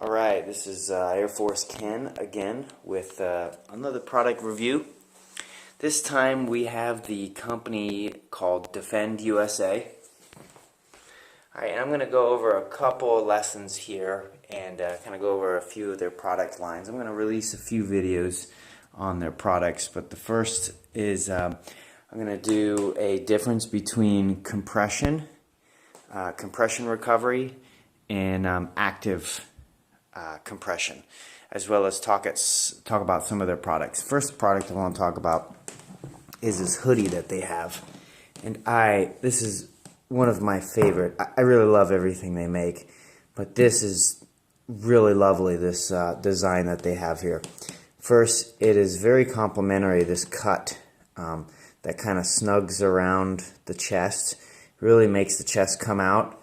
Alright, this is Air Force Ken again with another product review. This time we have the company called DFND USA. Alright, and I'm going to go over a couple lessons here and kind of go over a few of their product lines. I'm going to release a few videos on their products, but the first is I'm going to do a difference between compression recovery, and active compression, as well as talk about some of their products. First product I want to talk about is this hoodie that they have, and this is one of my favorite. I really love everything they make, but this is really lovely, this design that they have here. First, it is very complimentary, this cut that kind of snugs around the chest, really makes the chest come out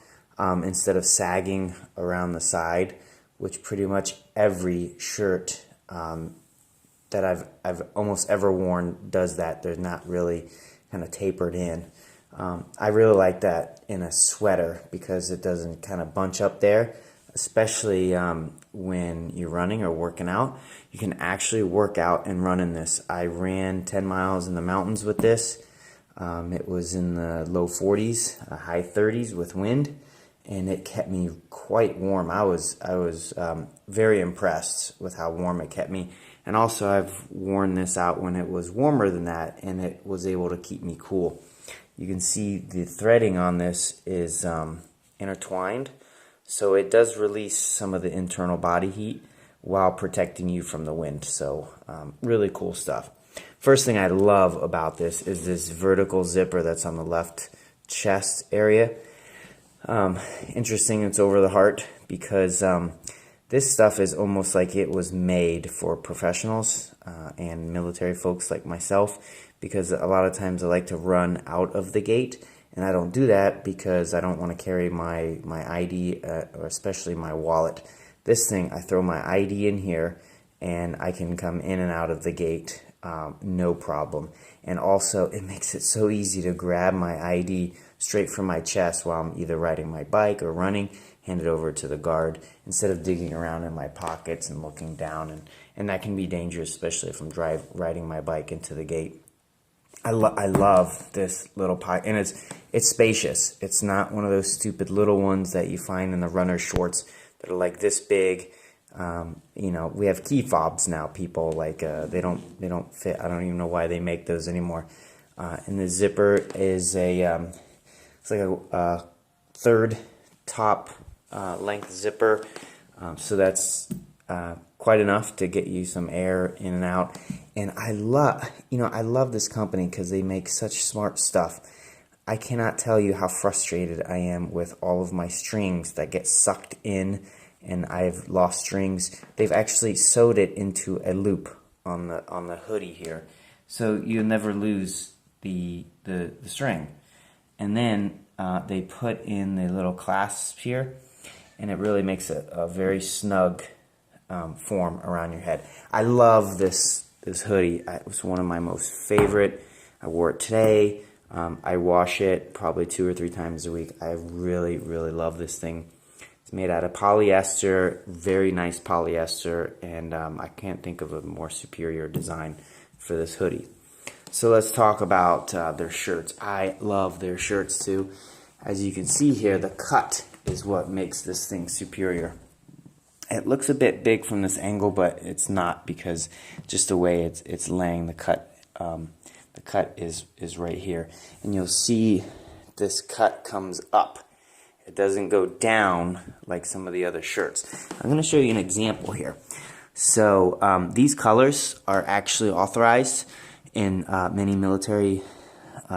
instead of sagging around the side, which pretty much every shirt that I've almost ever worn does that. They're not really kind of tapered in. I really like that in a sweater because it doesn't kind of bunch up there, especially when you're running or working out. You can actually work out and run in this. I ran 10 miles in the mountains with this. It was in the low 40s, high 30s with wind, and it kept me quite warm. I was very impressed with how warm it kept me. And also I've worn this out when it was warmer than that, and it was able to keep me cool. You can see the threading on this is intertwined, so it does release some of the internal body heat while protecting you from the wind. So really cool stuff. First thing I love about this is this vertical zipper that's on the left chest area. Interesting, it's over the heart because this stuff is almost like it was made for professionals and military folks like myself, because a lot of times I like to run out of the gate, and I don't do that because I don't want to carry my ID or especially my wallet. This thing, I throw my ID in here and I can come in and out of the gate no problem. And also it makes it so easy to grab my ID straight from my chest while I'm either riding my bike or running, hand it over to the guard instead of digging around in my pockets and looking down, and that can be dangerous, especially if I'm riding my bike into the gate. I love this little pocket, and it's spacious. It's not one of those stupid little ones that you find in the runner shorts that are like this big. You know, we have key fobs now. People like they don't fit. I don't even know why they make those anymore. And the zipper is it's like a third top length zipper, so that's quite enough to get you some air in and out. And I love this company because they make such smart stuff. I cannot tell you how frustrated I am with all of my strings that get sucked in, and I've lost strings. They've actually sewed it into a loop on the hoodie here, so you never lose the string. And then they put in the little clasp here, and it really makes a very snug form around your head. I love this hoodie. It was one of my most favorite. I wore it today. I wash it probably 2 or 3 times a week. I really, really love this thing. It's made out of polyester, very nice polyester, and I can't think of a more superior design for this hoodie. So let's talk about their shirts. I love their shirts too. As you can see here, the cut is what makes this thing superior. It looks a bit big from this angle, but it's not, because just the way it's laying, the cut is right here, and you'll see this cut comes up. It doesn't go down like some of the other shirts. I'm going to show you an example here. So these colors are actually authorized in many military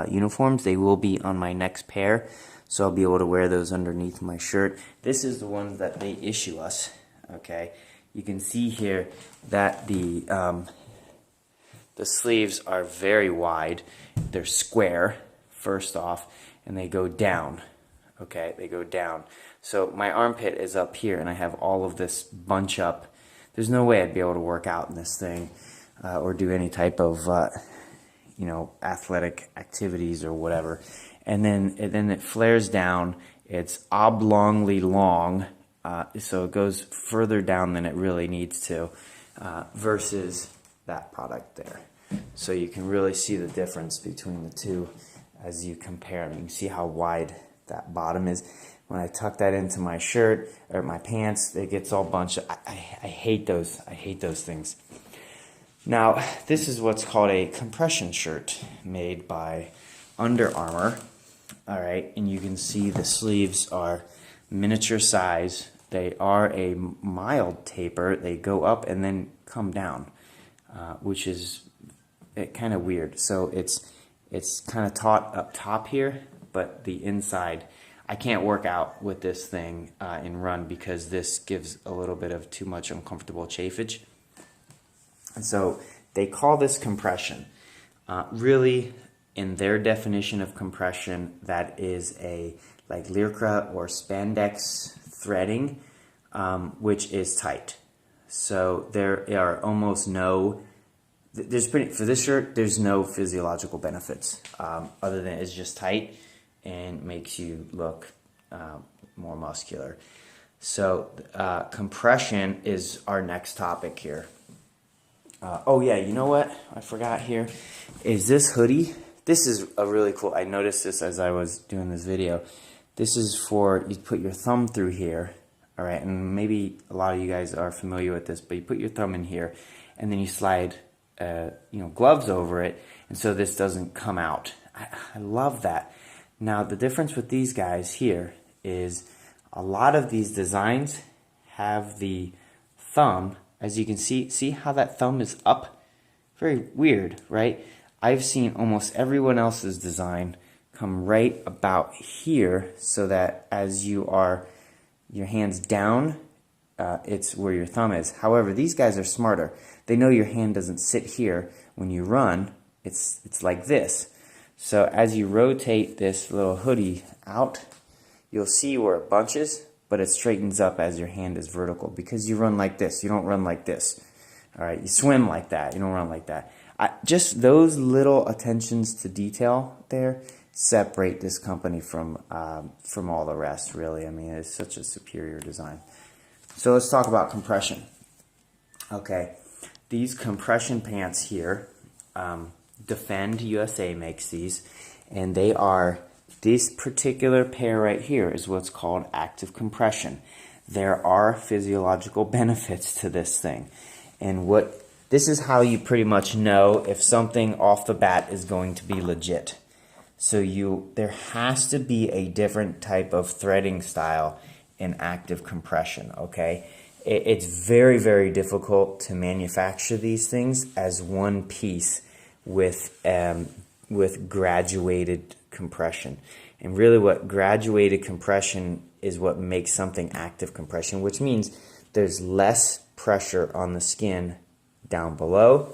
uniforms. They will be on my next pair, so I'll be able to wear those underneath my shirt. This is the ones that they issue us. Okay, you can see here that the sleeves are very wide. They're square first off, and they go down. Okay, they go down. So my armpit is up here, and I have all of this bunch up. There's no way I'd be able to work out in this thing or do any type of athletic activities or whatever. And then it flares down. It's oblongly long, So it goes further down than it really needs to, versus that product there. So you can really see the difference between the two as you compare them. You can see how wide that bottom is. When I tuck that into my shirt or my pants, it gets all bunched. I hate those. I hate those things. Now, this is what's called a compression shirt made by Under Armour. All right, and you can see the sleeves are miniature size. They are a mild taper. They go up and then come down, which is kind of weird. So it's kind of taut up top here, but the inside, I can't work out with this thing and run because this gives a little bit of too much uncomfortable chafage. And so they call this compression. Really, in their definition of compression, that is a like lycra or spandex threading, which is tight. So there are almost no, for this shirt, there's no physiological benefits other than it's just tight and makes you look more muscular. So compression is our next topic here. Oh yeah, you know what I forgot here is this hoodie. This is a really cool, I noticed this as I was doing this video. This is for, you put your thumb through here, all right, and maybe a lot of you guys are familiar with this, but you put your thumb in here and then you slide gloves over it, and so this doesn't come out. I love that. Now the difference with these guys here is a lot of these designs have the thumb, as you can see how that thumb is up? Very weird, right? I've seen almost everyone else's design come right about here so that as you are, your hand's down, it's where your thumb is. However, these guys are smarter. They know your hand doesn't sit here. When you run, it's like this. So as you rotate this little hoodie out, you'll see where it bunches, but it straightens up as your hand is vertical because you run like this. You don't run like this. All right, you swim like that. You don't run like that. Just those little attentions to detail there separate this company from all the rest, really. I mean, it's such a superior design. So let's talk about compression. Okay, these compression pants here, DFND USA makes these, and they are, this particular pair right here is what's called active compression. There are physiological benefits to this thing, and this is how you pretty much know if something off the bat is going to be legit. So there has to be a different type of threading style in active compression, okay? It's very, very difficult to manufacture these things as one piece with graduated compression. And really what graduated compression is what makes something active compression, which means there's less pressure on the skin down below,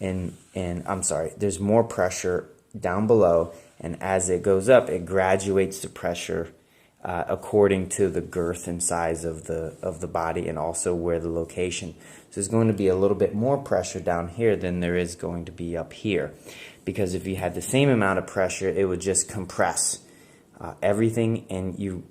and I'm sorry, there's more pressure down below, and as it goes up, it graduates the pressure according to the girth and size of the body, and also where the location. So there's going to be a little bit more pressure down here than there is going to be up here, because if you had the same amount of pressure, it would just compress everything, and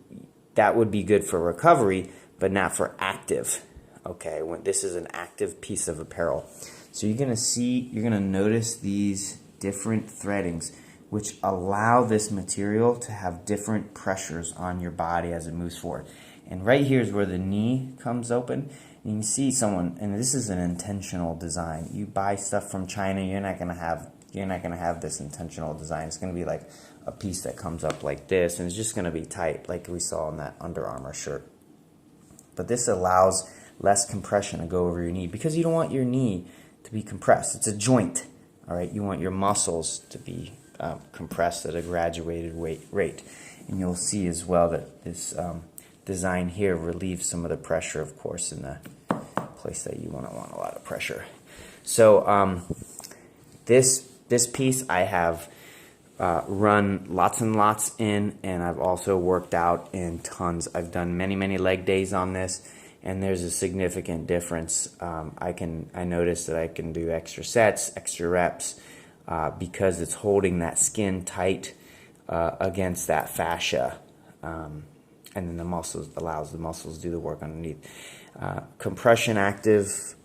that would be good for recovery, but not for active. Okay, when this is an active piece of apparel. So you're gonna notice these different threadings which allow this material to have different pressures on your body as it moves forward. And right here is where the knee comes open. And you can see someone, and this is an intentional design. You buy stuff from China, you're not gonna have this intentional design. It's gonna be like a piece that comes up like this, and it's just gonna be tight, like we saw in that Under Armour shirt. But this allows less compression to go over your knee, because you don't want your knee to be compressed. It's a joint, all right? You want your muscles to be compressed at a graduated rate. And you'll see as well that this design here relieves some of the pressure, of course, in the place that you want a lot of pressure. So this piece I have run lots and lots in, and I've also worked out in tons. I've done many leg days on this, and there's a significant difference. I noticed that I can do extra sets, extra reps, because it's holding that skin tight against that fascia. and then the muscles allows the muscles to do the work underneath. Compression active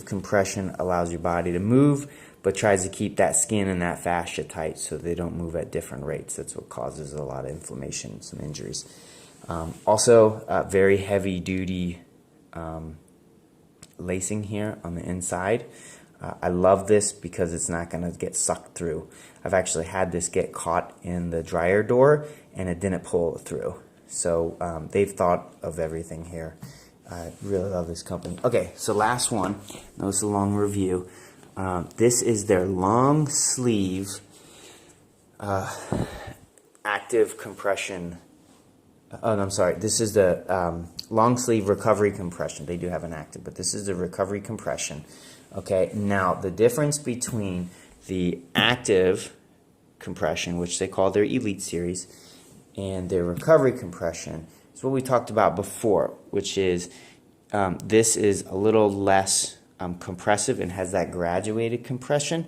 compression allows your body to move, but tries to keep that skin and that fascia tight so they don't move at different rates. That's what causes a lot of inflammation, some injuries. Also, very heavy duty lacing here on the inside. I love this because it's not going to get sucked through. I've actually had this get caught in the dryer door and it didn't pull it through. So they've thought of everything here. I really love this company. Okay, so last one. That was a long review. This is their long sleeve active compression. Oh, no, I'm sorry. This is the long sleeve recovery compression. They do have an active, but this is the recovery compression. Okay, now the difference between the active compression, which they call their Elite Series, and their recovery compression is what we talked about before, which is this is a little less compressive and has that graduated compression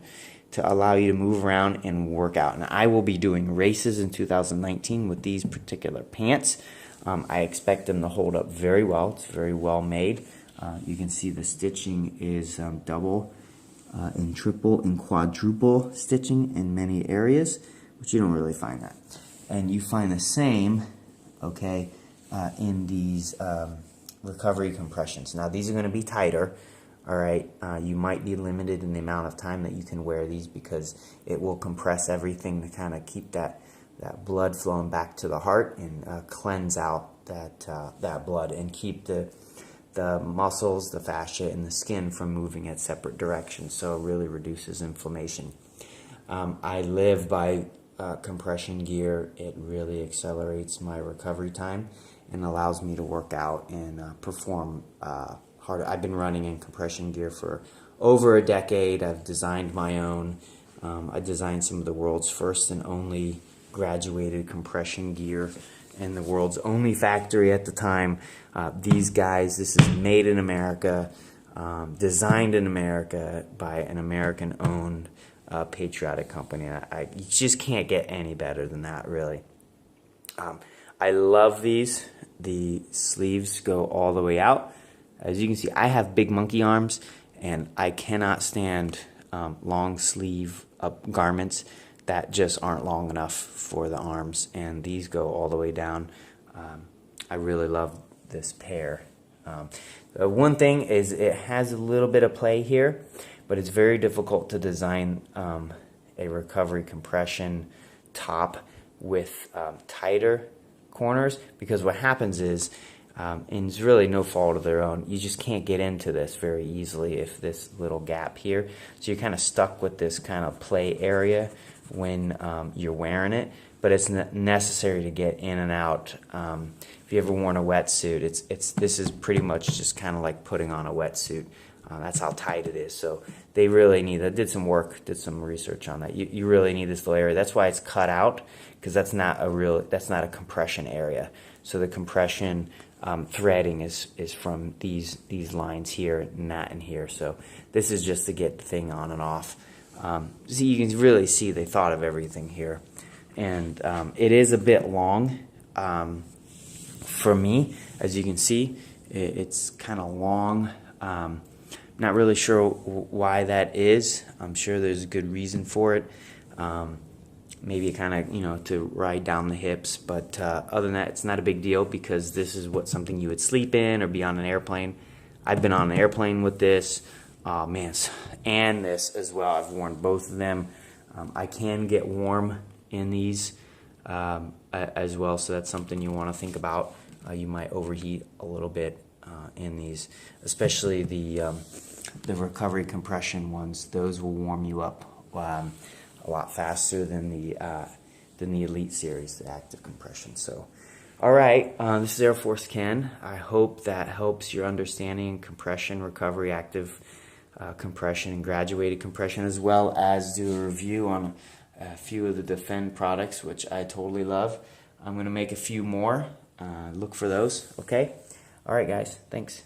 to allow you to move around and work out. And I will be doing races in 2019 with these particular pants. I expect them to hold up very well. It's very well made. You can see the stitching is double and triple and quadruple stitching in many areas, but you don't really find that. And you find the same, okay, in these recovery compressions. Now these are going to be tighter. All right, you might be limited in the amount of time that you can wear these because it will compress everything to kind of keep that blood flowing back to the heart and cleanse out that blood and keep the muscles, the fascia, and the skin from moving at separate directions. So it really reduces inflammation. I live by compression gear. It really accelerates my recovery time and allows me to work out and perform harder. I've been running in compression gear for over a decade. I've designed my own. I designed some of the world's first and only graduated compression gear in the world's only factory at the time. These guys, this is made in America, designed in America by an American-owned patriotic company. You just can't get any better than that, really. I love these. The sleeves go all the way out. As you can see, I have big monkey arms, and I cannot stand long sleeve garments that just aren't long enough for the arms, and these go all the way down. I really love this pair. The one thing is it has a little bit of play here, but it's very difficult to design a recovery compression top with tighter corners, because what happens is, and it's really no fault of their own, you just can't get into this very easily if this little gap here. So you're kind of stuck with this kind of play area when you're wearing it, but it's necessary to get in and out. If you ever worn a wetsuit, this is pretty much just kind of like putting on a wetsuit. That's how tight it is. So they really need. I did some work, did some research on that. You really need this little area. That's why it's cut out, because that's not a compression area. So the compression threading is from these lines here and that and here. So this is just to get the thing on and off. So you can really see they thought of everything here, and it is a bit long for me. As you can see, it's kind of long. Not really sure why that is. I'm sure there's a good reason for it. Maybe kind of, to ride down the hips, but other than that, it's not a big deal, because this is something you would sleep in or be on an airplane. I've been on an airplane with this, man, and this as well. I've worn both of them. I can get warm in these as well, so that's something you want to think about. You might overheat a little bit in these, especially the recovery compression ones. Those will warm you up a lot faster than the Elite Series, the active compression. So, all right, this is Air Force Ken. I hope that helps your understanding compression, recovery, active compression, and graduated compression, as well as do a review on a few of the DFND products, which I totally love. I'm going to make a few more. Look for those, okay? All right, guys, thanks.